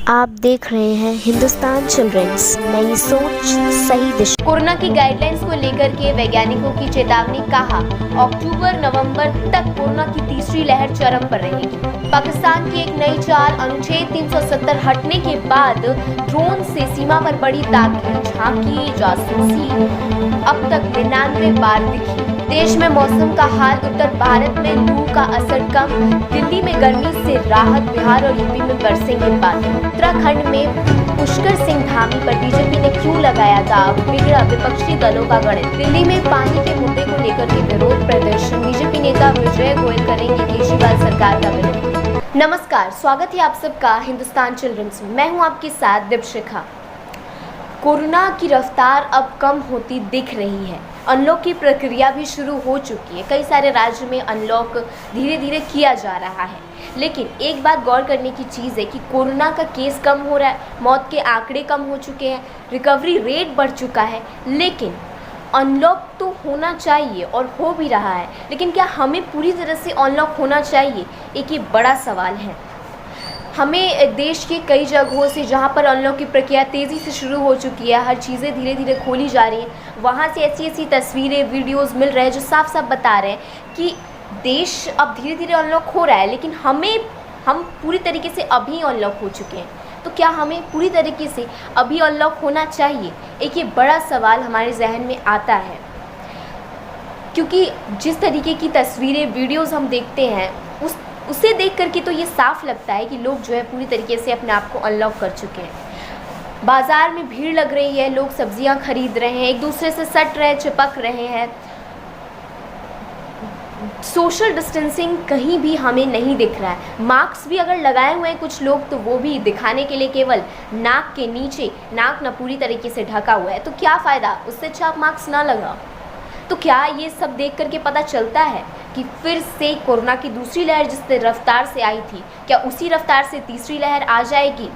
आप देख रहे हैं हिंदुस्तान चिल्ड्रंस, नई सोच सही दिशा। कोरोना की गाइडलाइंस को लेकर के वैज्ञानिकों की चेतावनी, कहा अक्टूबर नवंबर तक कोरोना की तीसरी लहर चरम पर रहेगी। पाकिस्तान की एक नई चाल, अनुच्छेद 370 हटने के बाद ड्रोन से सीमा पर बड़ी ताकि झांकी जासूसी अब तक 99 बार दिखी। देश में मौसम का हाल, उत्तर भारत में लू का असर कम, दिल्ली में गर्मी से राहत, बिहार और यूपी में बरसेंगे बादल। उत्तराखंड में पुष्कर सिंह धामी पर बीजेपी ने क्यों लगाया दाव, बिगड़ा विपक्षी दलों का गणित। दिल्ली में पानी के मुद्दे को लेकर के विरोध प्रदर्शन, बीजेपी नेता विजय गोयल करेंगे केजरीवाल सरकार का विरोध। नमस्कार, स्वागत है आप सबका हिंदुस्तान चिल्ड्रंस में। मैं हूं आपके साथ दीपशिखा। कोरोना की रफ्तार अब कम होती दिख रही है। अनलॉक की प्रक्रिया भी शुरू हो चुकी है। कई सारे राज्यों में अनलॉक धीरे धीरे किया जा रहा है। लेकिन एक बात गौर करने की चीज़ है कि कोरोना का केस कम हो रहा है, मौत के आंकड़े कम हो चुके हैं, रिकवरी रेट बढ़ चुका है। लेकिन अनलॉक तो होना चाहिए और हो भी रहा है, लेकिन क्या हमें पूरी तरह से अनलॉक होना चाहिए? एक ये बड़ा सवाल है। हमें देश के कई जगहों से जहां पर अनलॉक की प्रक्रिया तेज़ी से शुरू हो चुकी है, हर चीज़ें धीरे धीरे खोली जा रही हैं, वहां से ऐसी ऐसी तस्वीरें, वीडियोस मिल रहे हैं जो साफ साफ बता रहे हैं कि देश अब धीरे धीरे अनलॉक हो रहा है, लेकिन हम पूरी तरीके से अभी अनलॉक हो चुके हैं। तो क्या हमें पूरी तरीके से अभी अनलॉक होना चाहिए? एक ये बड़ा सवाल हमारे जहन में आता है, क्योंकि जिस तरीके की तस्वीरें, वीडियोज़ हम देखते हैं उसे देख करके तो ये साफ लगता है कि लोग जो है पूरी तरीके से अपने आप को अनलॉक कर चुके हैं। बाज़ार में भीड़ लग रही है, लोग सब्जियां खरीद रहे हैं, एक दूसरे से सट रहे, चिपक रहे हैं। सोशल डिस्टेंसिंग कहीं भी हमें नहीं दिख रहा है। मास्क भी अगर लगाए हुए हैं कुछ लोग, तो वो भी दिखाने के लिए केवल नाक के नीचे, नाक ना पूरी तरीके से ढका हुआ है। तो क्या फ़ायदा, उससे अच्छा आप मास्क ना लगाओ। तो क्या ये सब देख करके पता चलता है कि फिर से कोरोना की दूसरी लहर जिस रफ्तार से आई थी, क्या उसी रफ्तार से तीसरी लहर आ जाएगी?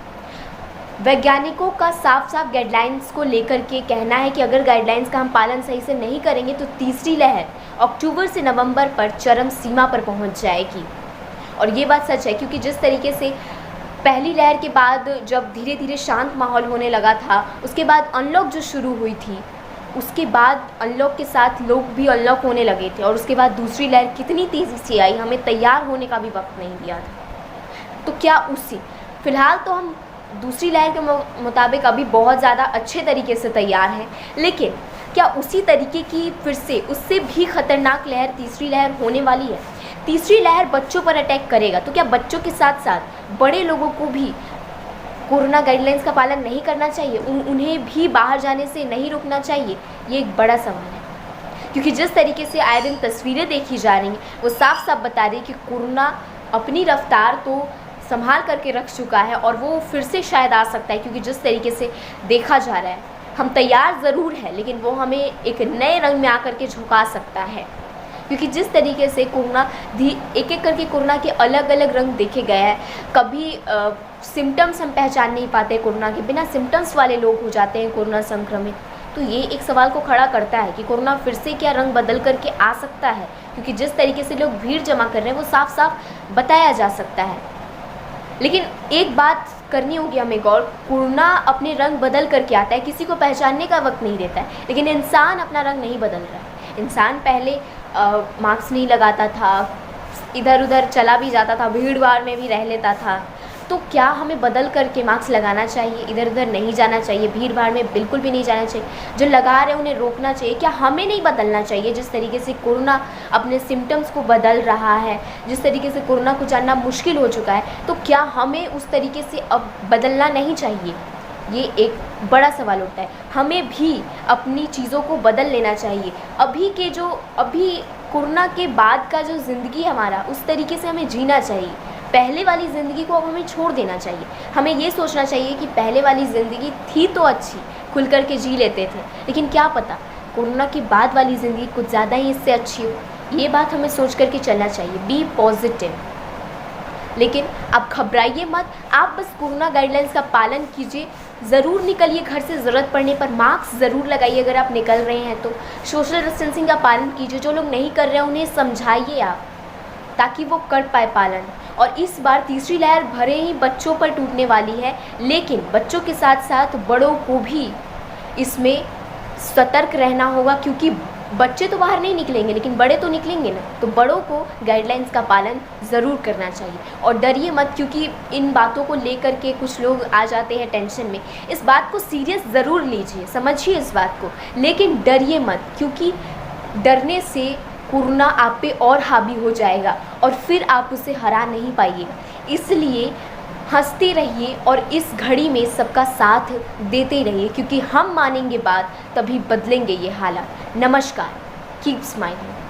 वैज्ञानिकों का साफ साफ गाइडलाइंस को लेकर के कहना है कि अगर गाइडलाइंस का हम पालन सही से नहीं करेंगे तो तीसरी लहर अक्टूबर से नवंबर पर चरम सीमा पर पहुंच जाएगी। और ये बात सच है, क्योंकि जिस तरीके से पहली लहर के बाद जब धीरे धीरे शांत माहौल होने लगा था, उसके बाद अनलॉक जो शुरू हुई थी, उसके बाद अनलॉक के साथ लोग भी अनलॉक होने लगे थे, और उसके बाद दूसरी लहर कितनी तेज़ी से आई, हमें तैयार होने का भी वक्त नहीं दिया था। तो क्या फ़िलहाल तो हम दूसरी लहर के मुताबिक अभी बहुत ज़्यादा अच्छे तरीके से तैयार हैं, लेकिन क्या उसी तरीके की फिर से उससे भी ख़तरनाक लहर, तीसरी लहर होने वाली है? तीसरी लहर बच्चों पर अटैक करेगा, तो क्या बच्चों के साथ साथ बड़े लोगों को भी कोरोना गाइडलाइंस का पालन नहीं करना चाहिए? उन्हें भी बाहर जाने से नहीं रोकना चाहिए? ये एक बड़ा सवाल है, क्योंकि जिस तरीके से आए दिन तस्वीरें देखी जा रही हैं, वो साफ साफ बता रही है कि कोरोना अपनी रफ्तार तो संभाल करके रख चुका है और वो फिर से शायद आ सकता है। क्योंकि जिस तरीके से देखा जा रहा है, हम तैयार ज़रूर हैं, लेकिन वो हमें एक नए रंग में आकर के झुका सकता है। क्योंकि जिस तरीके से कोरोना एक एक करके कोरोना के अलग अलग रंग देखे गए हैं। कभी सिम्टम्स हम पहचान नहीं पाते, कोरोना के बिना सिम्टम्स वाले लोग हो जाते हैं कोरोना संक्रमित। तो ये एक सवाल को खड़ा करता है कि कोरोना फिर से क्या रंग बदल करके आ सकता है? क्योंकि जिस तरीके से लोग भीड़ जमा कर रहे हैं वो साफ साफ बताया जा सकता है। लेकिन एक बात करनी होगी हमें गौर, कोरोना अपने रंग बदल करके आता है, किसी को पहचानने का वक्त नहीं देता है, लेकिन इंसान अपना रंग नहीं बदल रहा है। इंसान पहले मास्क नहीं लगाता था, इधर उधर चला भी जाता था, भीड़ भाड़ में भी रह लेता था। तो क्या हमें बदल करके मास्क लगाना चाहिए? इधर उधर नहीं जाना चाहिए, भीड़ भाड़ में बिल्कुल भी नहीं जाना चाहिए। जो लगा रहे हैं उन्हें रोकना चाहिए। क्या हमें नहीं बदलना चाहिए? जिस तरीके से कोरोना अपने सिम्टम्स को बदल रहा है, जिस तरीके से कोरोना को जानना मुश्किल हो चुका है, तो क्या हमें उस तरीके से अब बदलना नहीं चाहिए? ये एक बड़ा सवाल उठता है। हमें भी अपनी चीज़ों को बदल लेना चाहिए। अभी कोरोना के बाद का जो ज़िंदगी हमारा, उस तरीके से हमें जीना चाहिए। पहले वाली ज़िंदगी को अब हमें छोड़ देना चाहिए। हमें ये सोचना चाहिए कि पहले वाली ज़िंदगी थी तो अच्छी, खुल कर के जी लेते थे, लेकिन क्या पता कोरोना के बाद वाली ज़िंदगी कुछ ज़्यादा ही इससे अच्छी हो। ये बात हमें सोच कर के चलना चाहिए। Be positive. लेकिन आप घबराइए मत, आप बस कोरोना गाइडलाइंस का पालन कीजिए। ज़रूर निकलिए घर से, ज़रूरत पड़ने पर मास्क ज़रूर लगाइए। अगर आप निकल रहे हैं तो सोशल डिस्टेंसिंग का पालन कीजिए। जो लोग नहीं कर रहे हैं उन्हें समझाइए आप, ताकि वो कर पाए पालन। और इस बार तीसरी लहर भले ही बच्चों पर टूटने वाली है, लेकिन बच्चों के साथ साथ बड़ों को भी इसमें सतर्क रहना होगा, क्योंकि बच्चे तो बाहर नहीं निकलेंगे लेकिन बड़े तो निकलेंगे ना, तो बड़ों को गाइडलाइंस का पालन ज़रूर करना चाहिए। और डरिए मत, क्योंकि इन बातों को लेकर के कुछ लोग आ जाते हैं टेंशन में। इस बात को सीरियस ज़रूर लीजिए, समझिए इस बात को, लेकिन डरिए मत, क्योंकि डरने से कोरोना आप पे और हावी हो जाएगा और फिर आप उसे हरा नहीं पाइएगा। इसलिए हंसते रहिए और इस घड़ी में सबका साथ देते रहिए, क्योंकि हम मानेंगे बात तभी बदलेंगे ये हालात। नमस्कार, कीप स्माइलिंग।